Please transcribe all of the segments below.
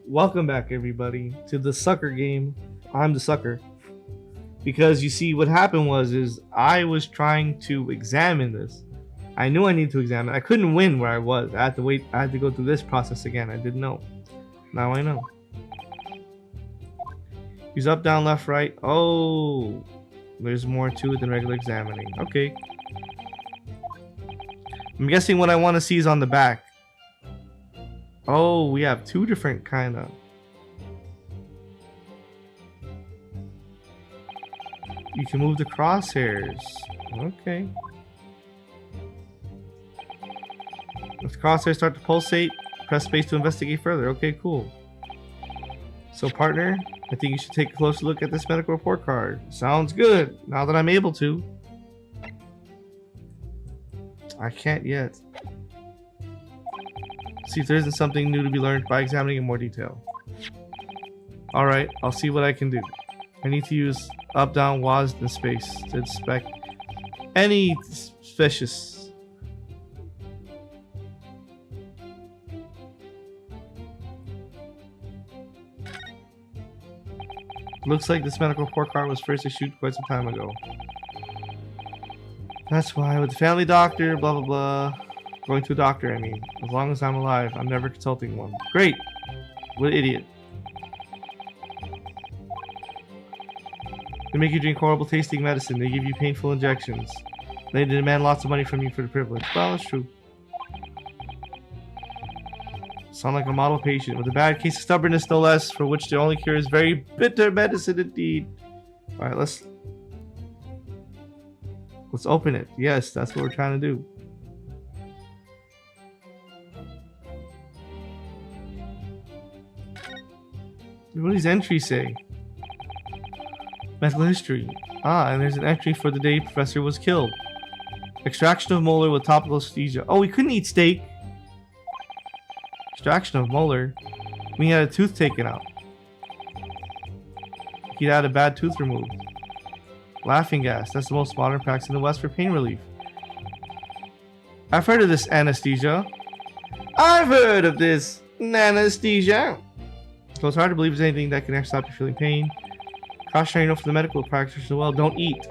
Welcome back, everybody, to the sucker game. I'm the sucker. Because you see, what happened is I was trying to examine this. I knew I needed to examine. I couldn't win where I was. I had to wait. I had to go through this process again. I didn't know. Now I know. Use up, down, left, right. Oh, there's more to it than regular examining. Okay. I'm guessing what I want to see is on the back. Oh, we have two different kind of. You can move the crosshairs. Okay. If the crosshairs start to pulsate, press space to investigate further. Okay, cool. So, partner, I think you should take a closer look at this medical report card. Sounds good. Now that I'm able to. I can't yet. See if there isn't something new to be learned by examining in more detail. Alright, I'll see what I can do. I need to use up, down, WASD, and space to inspect any suspicious. Looks like this medical report card was first issued quite some time ago. That's why, with the family doctor, blah blah blah. Going to a doctor, I mean. As long as I'm alive, I'm never consulting one. Great! What an idiot. They make you drink horrible tasting medicine. They give you painful injections. They demand lots of money from you for the privilege. Well, that's true. Sound like a model patient with a bad case of stubbornness, no less, for which the only cure is very bitter medicine indeed. Alright, let's open it. Yes, that's what we're trying to do. What do these entries say? Medical history. Ah, and there's an entry for the day Professor was killed. Extraction of molar with topical anesthesia. Oh, we couldn't eat steak. Extraction of molar. We had a tooth taken out. He had a bad tooth removed. Laughing gas. That's the most modern practice in the West for pain relief. I've heard of this anesthesia. I've heard of this anesthesia. So it's hard to believe there's anything that can actually stop you feeling pain. Cautionary note for the medical practitioner as well. Don't eat.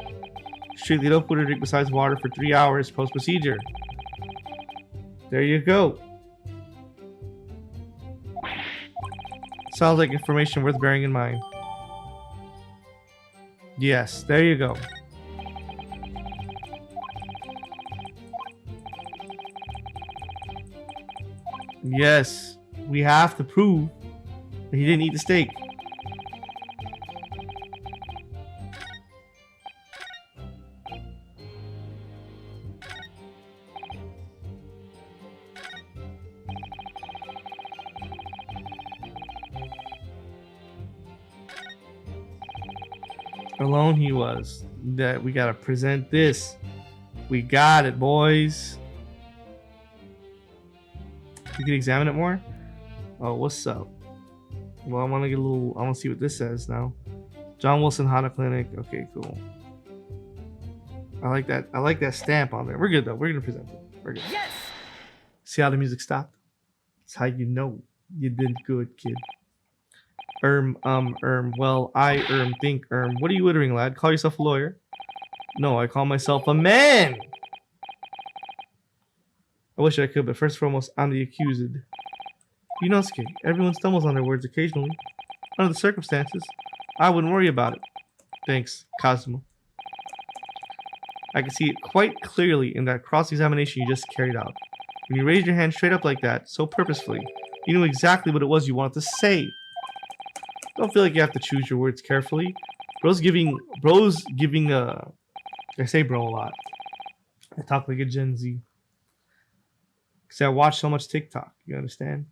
Strictly no food or drink besides water for 3 hours post-procedure. There you go. Sounds like information worth bearing in mind. Yes, there you go. Yes, we have to prove that he didn't eat the steak. Alone he was. That we gotta present this. We got it, boys. You can examine it more. Oh, what's up? Well, I want to get a little. I want to see what this says now. John Wilson Hana Clinic. Okay, cool. I like that. I like that stamp on there. We're good though. We're gonna present it. We're good. Yes! See how the music stopped? That's how you know you did good, kid. Well, I think, what are you uttering, lad? Call yourself a lawyer? No, I call myself a man! I wish I could, but first and foremost, I'm the accused. Yunosuke, everyone stumbles on their words occasionally. Under the circumstances, I wouldn't worry about it. Thanks, Kazuma. I can see it quite clearly in that cross-examination you just carried out. When you raised your hand straight up like that, so purposefully, you knew exactly what it was you wanted to say. Don't feel like you have to choose your words carefully. Bro's giving I say bro a lot. I talk like a Gen Z. Because I watch so much TikTok, you understand?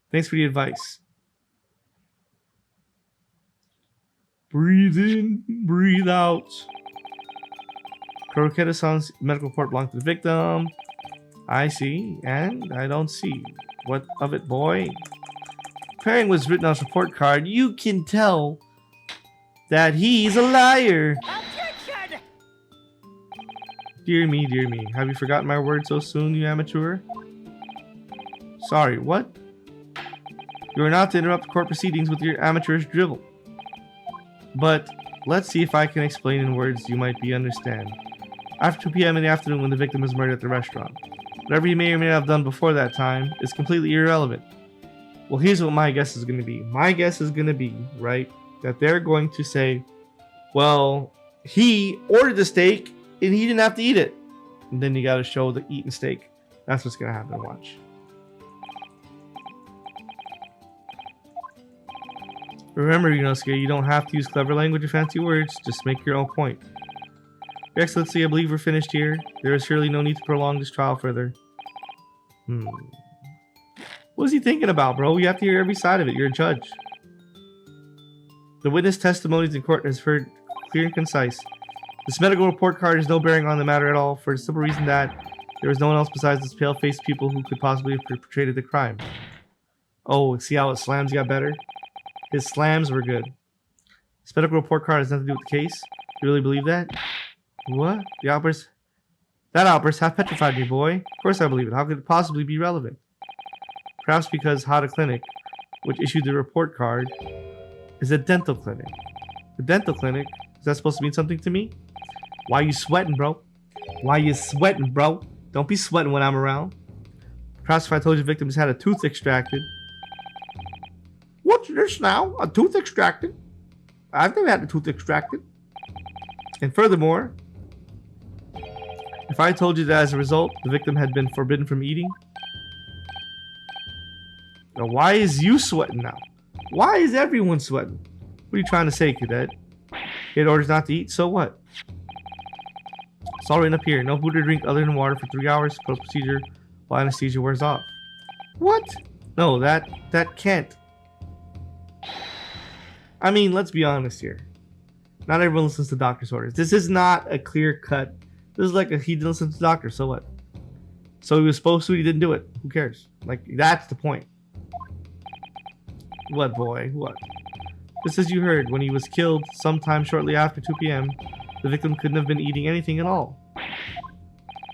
Thanks for the advice. Breathe in, breathe out. Kuroketa-san's medical report belonged to the victim. I see, and I don't see. What of it, boy? Comparing what's written on his report card, you can tell that he's a liar. Objection! Dear me, dear me. Have you forgotten my word so soon, you amateur? Sorry, what? You are not to interrupt court proceedings with your amateurish drivel. But let's see if I can explain in words you might be understand. After 2 p.m. in the afternoon when the victim was murdered at the restaurant. Whatever you may or may not have done before that time is completely irrelevant. Well, here's what my guess is going to be. My guess is going to be, right, that they're going to say, well, he ordered the steak and he didn't have to eat it. And then you got to show the eating steak. That's what's going to happen. Watch. Remember, Yunosuke, you don't have to use clever language or fancy words. Just make your own point. Your Excellency, I believe we're finished here. There is surely no need to prolong this trial further. What is he thinking about, bro? You have to hear every side of it. You're a judge. The witness testimonies in court has heard clear and concise. This medical report card has no bearing on the matter at all, for the simple reason that there was no one else besides this pale-faced people who could possibly have perpetrated the crime. Oh, see how his slams got better? His slams were good. This medical report card has nothing to do with the case. You really believe that? What? That outburst half petrified me, boy. Of course I believe it. How could it possibly be relevant? Perhaps because Hada Clinic, which issued the report card, is a dental clinic. The dental clinic? Is that supposed to mean something to me? Why you sweating, bro? Why you sweating, bro? Don't be sweating when I'm around. Perhaps if I told you the victim just had a tooth extracted. What's this now? A tooth extracted? I've never had a tooth extracted. And furthermore, if I told you that as a result, the victim had been forbidden from eating. Now, why is you sweating now? Why is everyone sweating? What are you trying to say, cadet? He had orders not to eat, so what? It's all written up here. No food or drink other than water for 3 hours post-procedure while anesthesia wears off. What? No, that can't. I mean, let's be honest here. Not everyone listens to doctor's orders. This is not a clear cut. This is like he didn't listen to the doctor, so what? So he was supposed to, he didn't do it. Who cares? Like, that's the point. What, boy? What? Just as you heard, when he was killed sometime shortly after 2 p.m., the victim couldn't have been eating anything at all.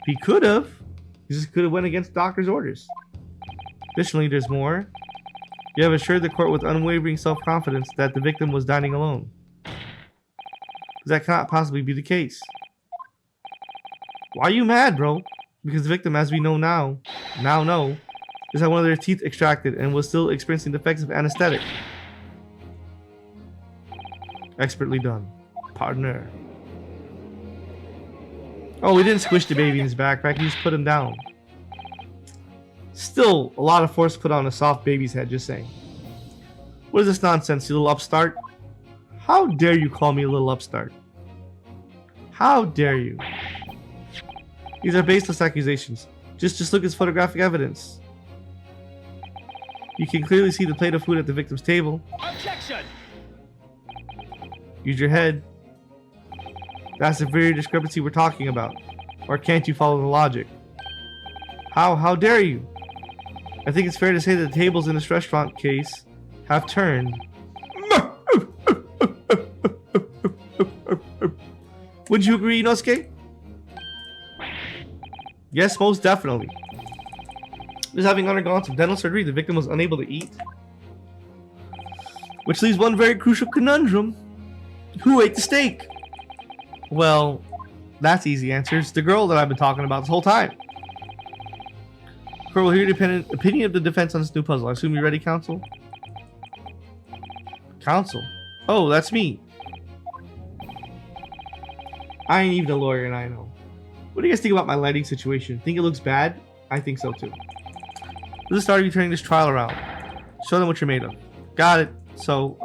He could have. He just could have went against doctor's orders. Additionally, there's more. You have assured the court with unwavering self-confidence that the victim was dining alone. That cannot possibly be the case. Why are you mad, bro? Because the victim, as we now know, just had one of their teeth extracted and was still experiencing the effects of anesthetic. Expertly done. Partner. Oh, we didn't squish the baby in his backpack. He just put him down. Still, a lot of force put on a soft baby's head, just saying. What is this nonsense, you little upstart? How dare you call me a little upstart? How dare you? These are baseless accusations. Just look at this photographic evidence. You can clearly see the plate of food at the victim's table. Objection! Use your head. That's the very discrepancy we're talking about. Or can't you follow the logic? How dare you? I think it's fair to say that the tables in this restaurant case have turned. Would you agree, Inosuke? Yes, most definitely. Just having undergone some dental surgery, the victim was unable to eat. Which leaves one very crucial conundrum. Who ate the steak? Well, that's easy answer. It's the girl that I've been talking about this whole time. Court will hear the opinion of the defense on this new puzzle. I assume you're ready, counsel? Counsel? Oh, that's me. I ain't even a lawyer and I know. What do you guys think about my lighting situation? Think it looks bad? I think so too. Let's start you turning this trial around. Show them what you're made of. Got it. So,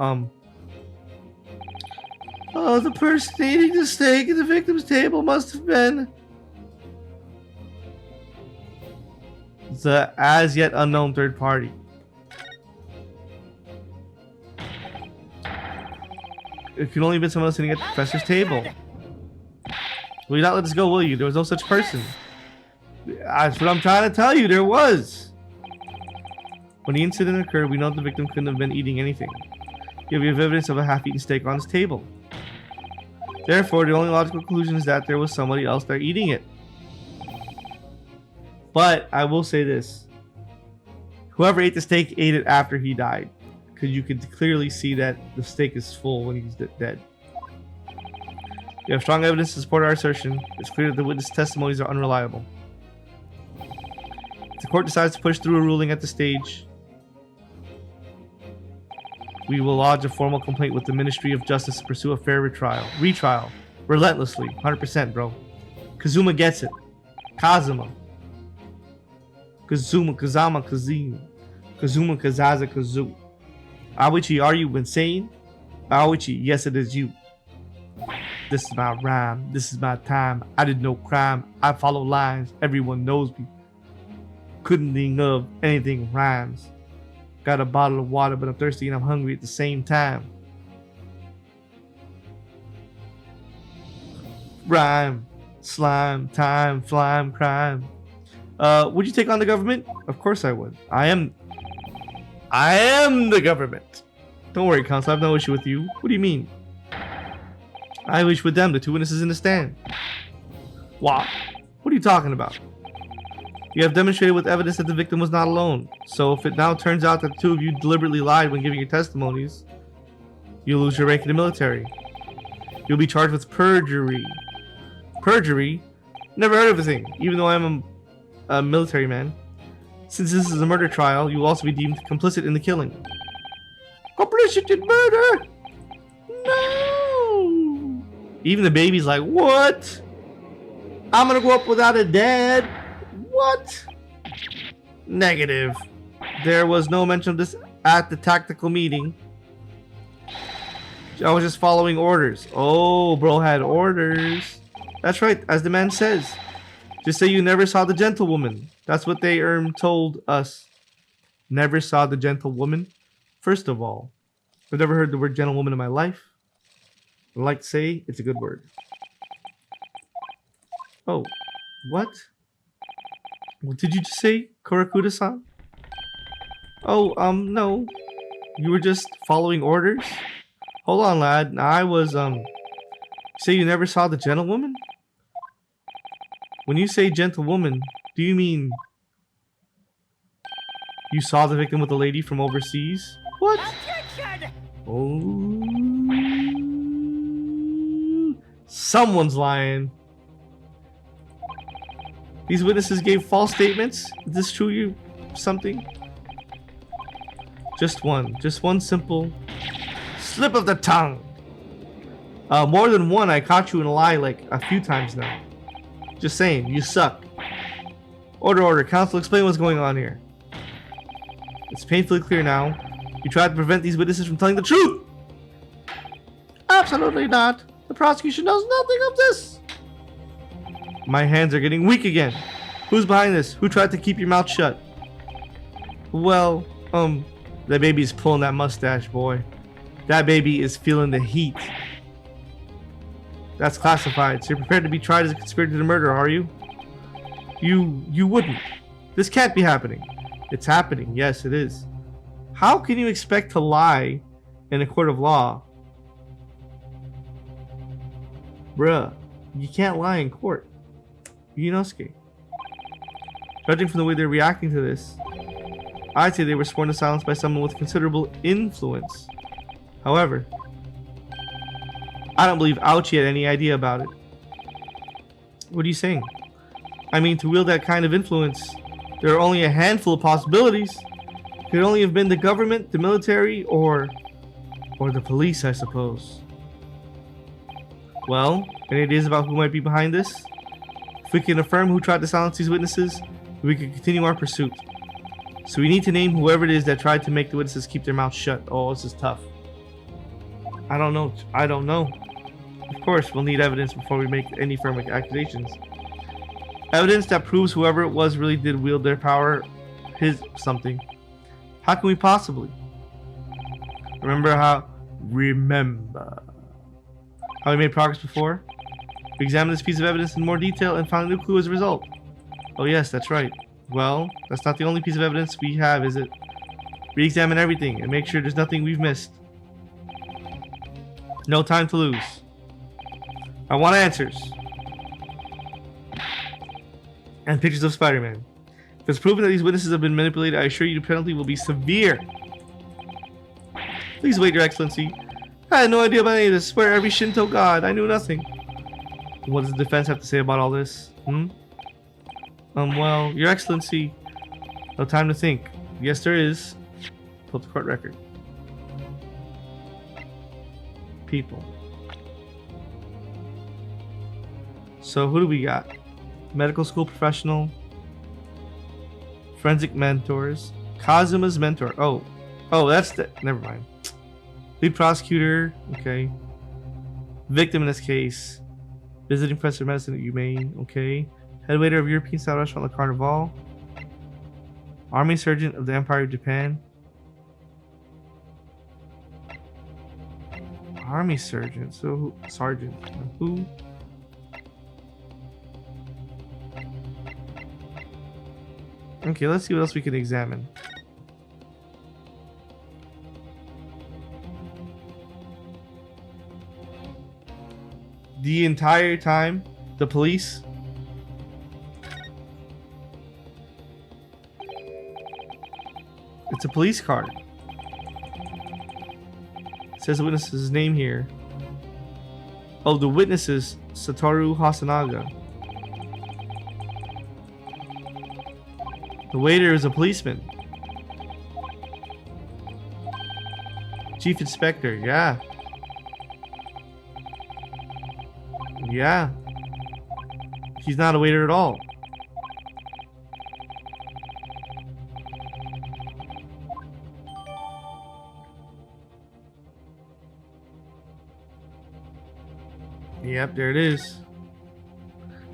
oh, the person eating the steak at the victim's table must have been the as yet unknown third party. It could only have been someone else sitting at the professor's table. Will you not let this go, will you? There was no such person. That's what I'm trying to tell you. There was. When the incident occurred, we know the victim couldn't have been eating anything. You have evidence of a half-eaten steak on his table. Therefore, the only logical conclusion is that there was somebody else there eating it. But I will say this. Whoever ate the steak ate it after he died, because you can clearly see that the steak is full when he's dead. We have strong evidence to support our assertion. It's clear that the witness testimonies are unreliable. If the court decides to push through a ruling at the stage, we will lodge a formal complaint with the Ministry of Justice to pursue a fair retrial, relentlessly, 100%, bro. Kazuma gets it. Kazuma, Kazaza, Kazu. Aoichi, are you insane? Aoichi, yes, it is you. This is my rhyme. This is my time. I did no crime. I follow lines. Everyone knows me. Couldn't think of anything rhymes. Got a bottle of water, but I'm thirsty and I'm hungry at the same time. Rhyme, slime, time, flime, crime. Would you take on the government? Of course I would. I am the government. Don't worry, counsel. I have no issue with you. What do you mean? I have issue with them, the two witnesses in the stand. Wow. What are you talking about? You have demonstrated with evidence that the victim was not alone. So if it now turns out that the two of you deliberately lied when giving your testimonies, you'll lose your rank in the military. You'll be charged with perjury. Perjury? Never heard of the thing, even though I'm a military man. Since this is a murder trial, you will also be deemed complicit in the killing. Complicit in murder? No! Even the baby's like, what? I'm gonna go up without a dad? What? Negative. There was no mention of this at the tactical meeting. I was just following orders. Oh, bro had orders. That's right, as the man says. Just say you never saw the gentlewoman. That's what they told us. Never saw the gentlewoman? First of all, I've never heard the word gentlewoman in my life. I'd like to say it's a good word. Oh, what? What did you just say, Korakuda-san? Oh, no. You were just following orders? Hold on, lad. I was, say you never saw the gentlewoman? When you say gentlewoman, do you mean you saw the victim with a lady from overseas? What? Attention! Oh. Someone's lying. These witnesses gave false statements. Is this true? You something? Just one simple slip of the tongue. More than one. I caught you in a lie like a few times now. Just saying, you suck. Order. Counsel, explain what's going on here. It's painfully clear now. You tried to prevent these witnesses from telling the truth. Absolutely not. The prosecution knows nothing of this. My hands are getting weak again. Who's behind this? Who tried to keep your mouth shut? Well, that baby's pulling that mustache, boy. That baby is feeling the heat. That's classified. So you're prepared to be tried as a conspirator to murder, are you? You wouldn't. This can't be happening. It's happening. Yes, it is. How can you expect to lie in a court of law? Bruh, you can't lie in court. Inosuke. Judging from the way they're reacting to this, I'd say they were sworn to silence by someone with considerable influence. However, I don't believe Aoichi had any idea about it. What are you saying? I mean, to wield that kind of influence, there are only a handful of possibilities. It could only have been the government, the military, or the police, I suppose. Well, any ideas about who might be behind this? If we can affirm who tried to silence these witnesses, we can continue our pursuit. So we need to name whoever it is that tried to make the witnesses keep their mouths shut. Oh, this is tough. I don't know. Of course, we'll need evidence before we make any firm accusations. Evidence that proves whoever it was really did wield their power, something. How can we possibly? Remember how we made progress before? We examined this piece of evidence in more detail and found a new clue as a result. Oh yes, that's right. Well, that's not the only piece of evidence we have, is it? Re-examine everything and make sure there's nothing we've missed. No time to lose. I want answers. And pictures of Spider-Man. If It's proven that these witnesses have been manipulated. I assure you the penalty will be severe. Please wait, Your Excellency. I had no idea about any of this. I swear every Shinto god. I knew nothing. What does the defense have to say about all this? Well, Your Excellency. No time to think. Yes, there is. Pull up the court record. People. So who do we got? Medical school professional. Forensic mentors. Kazuma's mentor. Oh, that's the. Never mind. Lead prosecutor. Okay. Victim in this case. Visiting professor of medicine at UMaine. Okay. Head waiter of European style restaurant Le Carnival. Army surgeon of the Empire of Japan. Army surgeon. So sergeant. Who? Okay, let's see what else we can examine. The entire time, the police. It's a police card. It says the witness's name here. Oh, the witness is Satoru Hasanaga. The waiter is a policeman. Chief Inspector, yeah. Yeah. He's not a waiter at all. Yep, there it is.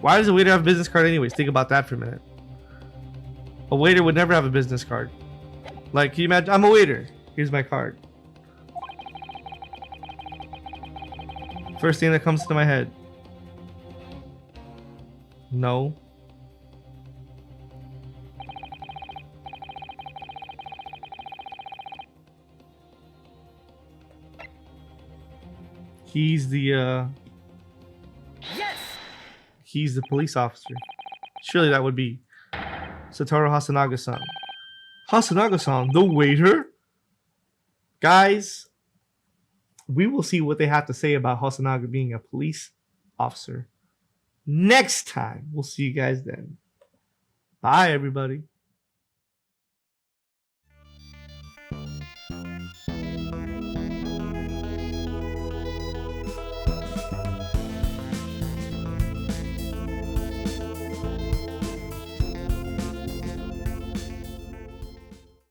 Why does a waiter have a business card anyways? Think about that for a minute. A waiter would never have a business card. Like, can you imagine? I'm a waiter. Here's my card. First thing that comes to my head. No. He's the Yes! He's the police officer. Surely that would be Satoru Hasanaga-san. Hasanaga-san, the waiter? Guys, we will see what they have to say about Hasanaga being a police officer next time. We'll see you guys then. Bye, everybody.